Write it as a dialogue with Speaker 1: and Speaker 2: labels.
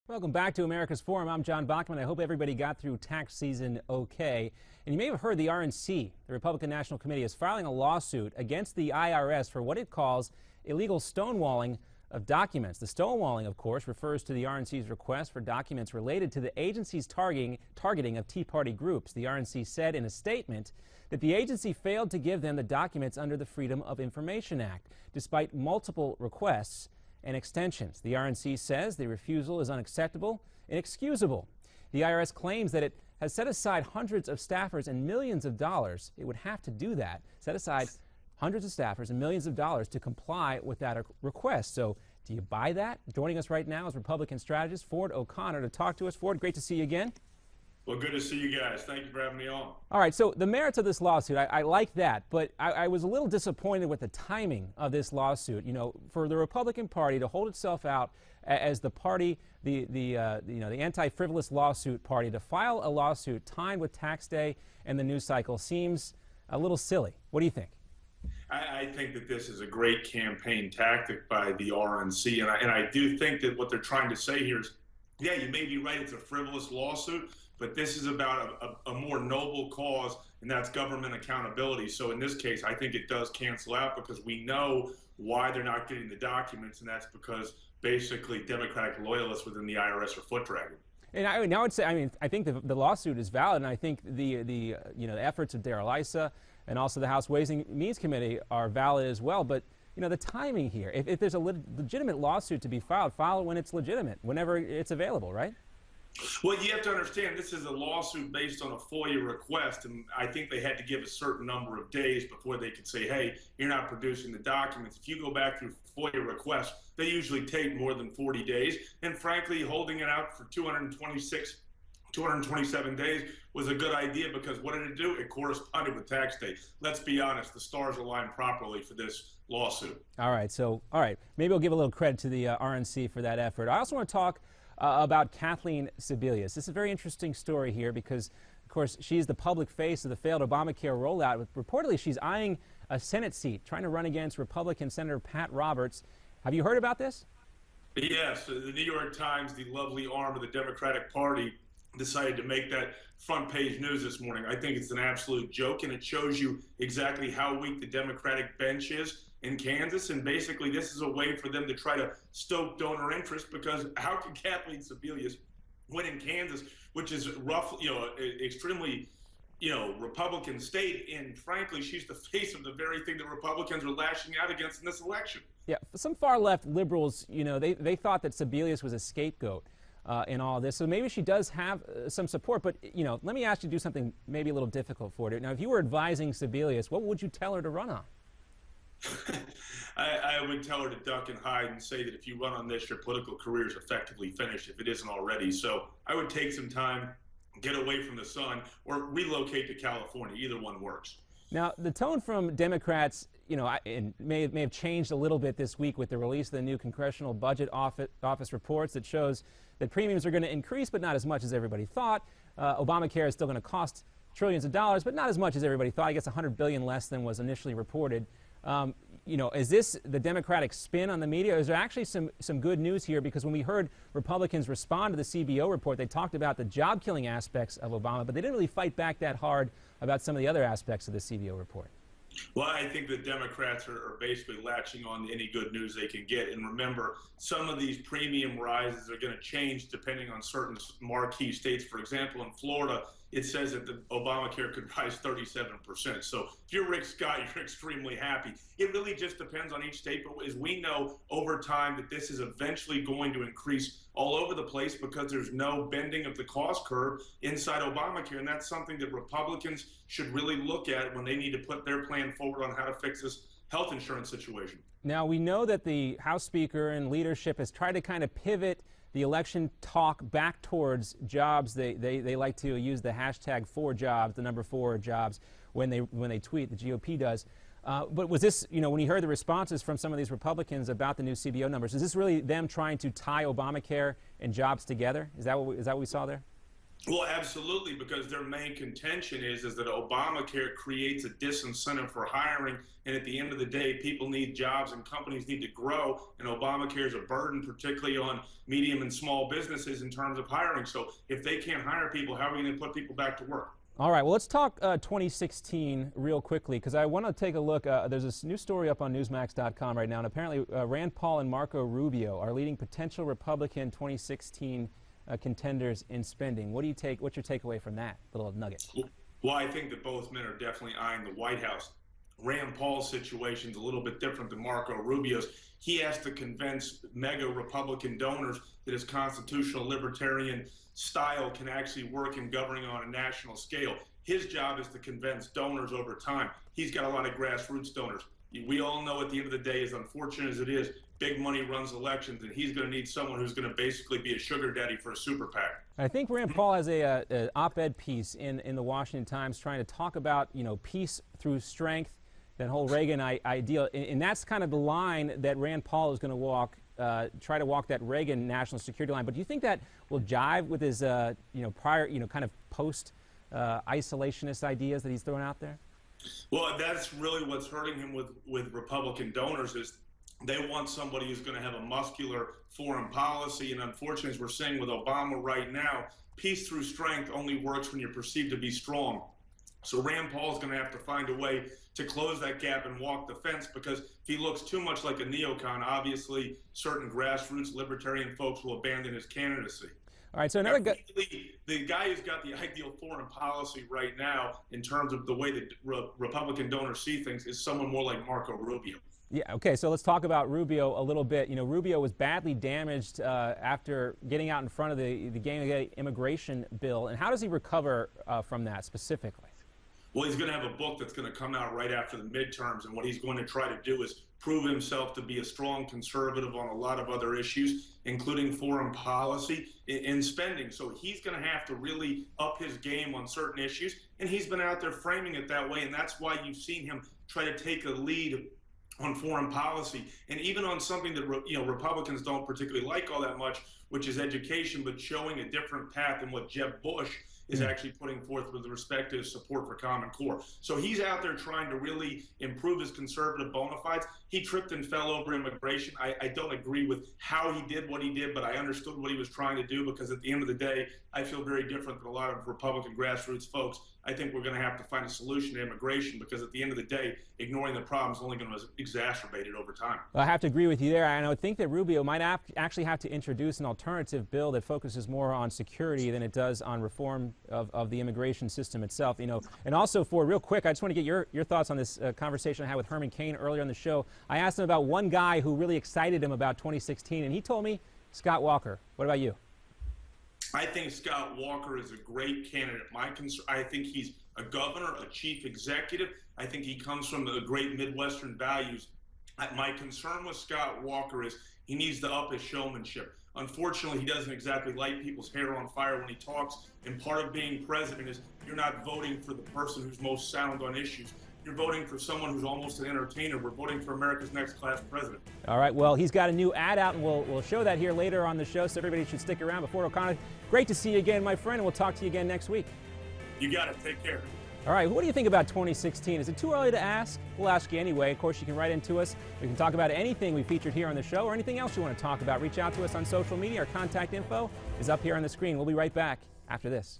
Speaker 1: Welcome back to America's Forum. I'm John Bachman. I hope everybody got through tax season okay. And you may have heard the RNC, the Republican National Committee, is filing a lawsuit against the IRS for what it calls illegal stonewalling of documents. The stonewalling, of course, refers to the RNC's request for documents related to the agency's targeting of Tea Party groups. The RNC said in a statement that the agency failed to give them the documents under the Freedom of Information Act, despite multiple requests and extensions. The RNC says the refusal is unacceptable and inexcusable. The IRS claims that it has set aside hundreds of staffers and millions of dollars. It would have to do that, set aside hundreds of staffers and millions of dollars to comply with that request. So do you buy that? Joining us right now is Republican strategist Ford O'Connor to talk to us. Ford, great to see you again.
Speaker 2: Well, good to see you guys. Thank you for having me on.
Speaker 1: All right, so the merits of this lawsuit, I like that, but I was a little disappointed with the timing of this lawsuit. You know, for the Republican Party to hold itself out as the party, the anti-frivolous lawsuit party, to file a lawsuit timed with tax day and the news cycle seems a little silly. What do you think?
Speaker 2: I think that this is a great campaign tactic by the RNC, and I do think that what they're trying to say here is, yeah, you may be right, it's a frivolous lawsuit, but this is about a more noble cause, and that's government accountability. So in this case, I think it does cancel out because we know why they're not getting the documents, and that's because basically Democratic loyalists within the IRS are foot dragging.
Speaker 1: And I would say, I think the lawsuit is valid, and I think the efforts of Darrell Issa and also the House Ways and Means Committee are valid as well. But the timing here, if there's a legitimate lawsuit to be filed, file it when it's legitimate, whenever it's available, right?
Speaker 2: Well, you have to understand this is a lawsuit based on a FOIA request, and I think they had to give a certain number of days before they could say, hey, you're not producing the documents. If you go back through FOIA requests, they usually take more than 40 days, and frankly, holding it out for 227 days was a good idea because what did it do? It corresponded with tax day. Let's be honest, the stars aligned properly for this lawsuit.
Speaker 1: All right, maybe I'll give a little credit to the RNC for that effort. I also want to talk about Kathleen Sebelius. This is a very interesting story here because, of course, she's the public face of the failed Obamacare rollout. Reportedly, she's eyeing a Senate seat, trying to run against Republican Senator Pat Roberts. Have you heard about this?
Speaker 2: Yes, the New York Times, the lovely arm of the Democratic Party, decided to make that front page news this morning. I think it's an absolute joke, and it shows you exactly how weak the Democratic bench is in Kansas, and basically this is a way for them to try to stoke donor interest, because how can Kathleen Sebelius win in Kansas, which is roughly, extremely, Republican state, and frankly, she's the face of the very thing that Republicans are lashing out against in this election.
Speaker 1: Yeah, some far-left liberals, they thought that Sebelius was a scapegoat in all this, so maybe she does have some support, but, let me ask you to do something maybe a little difficult for her. Now, if you were advising Sebelius, what would you tell her to run on?
Speaker 2: I would tell her to duck and hide and say that if you run on this, your political career is effectively finished if it isn't already. So I would take some time, get away from the sun, or relocate to California. Either one works.
Speaker 1: Now, the tone from Democrats, may have changed a little bit this week with the release of the new Congressional Budget Office reports that shows that premiums are going to increase, but not as much as everybody thought. Obamacare is still going to cost trillions of dollars, but not as much as everybody thought. I guess $100 billion less than was initially reported. Is this the Democratic spin on the media? Is there actually some good news here? Because when we heard Republicans respond to the CBO report, they talked about the job-killing aspects of Obama, but they didn't really fight back that hard about some of the other aspects of the CBO report.
Speaker 2: Well, I think the Democrats are basically latching on to any good news they can get. And remember, some of these premium rises are going to change depending on certain marquee states. For example, in Florida, it says that the Obamacare could rise 37%. So if you're Rick Scott, you're extremely happy. It really just depends on each state. But as we know over time that this is eventually going to increase all over the place because there's no bending of the cost curve inside Obamacare. And that's something that Republicans should really look at when they need to put their plan forward on how to fix this health insurance situation.
Speaker 1: Now, we know that the House Speaker and leadership has tried to kind of pivot the election talk back towards jobs. They like to use the hashtag 4Jobs, the number 4 jobs, when they tweet. The GOP does. But was this, when you heard the responses from some of these Republicans about the new CBO numbers, is this really them trying to tie Obamacare and jobs together? Is that what we saw there?
Speaker 2: Well, absolutely, because their main contention is that Obamacare creates a disincentive for hiring, and at the end of the day, people need jobs and companies need to grow, and Obamacare is a burden, particularly on medium and small businesses in terms of hiring. So if they can't hire people, how are we going to put people back to work?
Speaker 1: All right, well, let's talk 2016 real quickly, because I want to take a look. There's this new story up on Newsmax.com right now, and apparently Rand Paul and Marco Rubio are leading potential Republican 2016 contenders in spending. What's your takeaway from that little nugget?
Speaker 2: Well, I think that both men are definitely eyeing the White House. Rand Paul's situation is a little bit different than Marco Rubio's. He has to convince mega Republican donors that his constitutional libertarian style can actually work in governing on a national scale. His job is to convince donors over time. He's got a lot of grassroots donors. We all know at the end of the day, as unfortunate as it is, big money runs elections, and he's going to need someone who's going to basically be a sugar daddy for a super PAC.
Speaker 1: I think Rand Paul has a op-ed piece in the Washington Times trying to talk about, peace through strength, that whole Reagan ideal, and that's kind of the line that Rand Paul is going to walk, try to walk that Reagan national security line. But do you think that will jive with his, prior, kind of post-isolationist ideas that he's throwing out there?
Speaker 2: Well, that's really what's hurting him with Republican donors is they want somebody who's going to have a muscular foreign policy. And unfortunately, as we're seeing with Obama right now, peace through strength only works when you're perceived to be strong. So Rand Paul is going to have to find a way to close that gap and walk the fence, because if he looks too much like a neocon, obviously certain grassroots libertarian folks will abandon his candidacy.
Speaker 1: All right, so another guy.
Speaker 2: The guy who's got the ideal foreign policy right now in terms of the way that Republican donors see things is someone more like Marco Rubio.
Speaker 1: Yeah, okay, so let's talk about Rubio a little bit. Rubio was badly damaged after getting out in front of the gay immigration bill. And how does he recover from that specifically?
Speaker 2: Well, he's going to have a book that's going to come out right after the midterms, and what he's going to try to do is prove himself to be a strong conservative on a lot of other issues, including foreign policy and spending. So he's going to have to really up his game on certain issues, and he's been out there framing it that way, and that's why you've seen him try to take a lead on foreign policy, and even on something that Republicans don't particularly like all that much, which is education, but showing a different path than what Jeb Bush is actually putting forth with respect to his support for Common Core. So he's out there trying to really improve his conservative bona fides. He tripped and fell over immigration. I don't agree with how he did what he did, but I understood what he was trying to do, because at the end of the day, I feel very different than a lot of Republican grassroots folks. I think we're going to have to find a solution to immigration, because at the end of the day, ignoring the problem is only going to exacerbate it over time.
Speaker 1: I have to agree with you there, and I would think that Rubio might actually have to introduce an alternative bill that focuses more on security than it does on reform of the immigration system itself. And also, for real quick, I just want to get your thoughts on this conversation I had with Herman Cain earlier in the show. I asked him about one guy who really excited him about 2016, and he told me Scott Walker. What about you?
Speaker 2: I think Scott Walker is a great candidate. I think he's a governor, a chief executive. I think he comes from the great Midwestern values. My concern with Scott Walker is he needs to up his showmanship. Unfortunately, he doesn't exactly light people's hair on fire when he talks, and part of being president is you're not voting for the person who's most sound on issues. You're voting for someone who's almost an entertainer. We're voting for America's next class president.
Speaker 1: All right, well, he's got a new ad out, and we'll show that here later on the show, so everybody should stick around. Before O'Connor, great to see you again, my friend, and we'll talk to you again next week.
Speaker 2: You got it. Take care.
Speaker 1: All right, what do you think about 2016? Is it too early to ask? We'll ask you anyway. Of course, you can write into us. We can talk about anything we featured here on the show or anything else you want to talk about. Reach out to us on social media. Our contact info is up here on the screen. We'll be right back after this.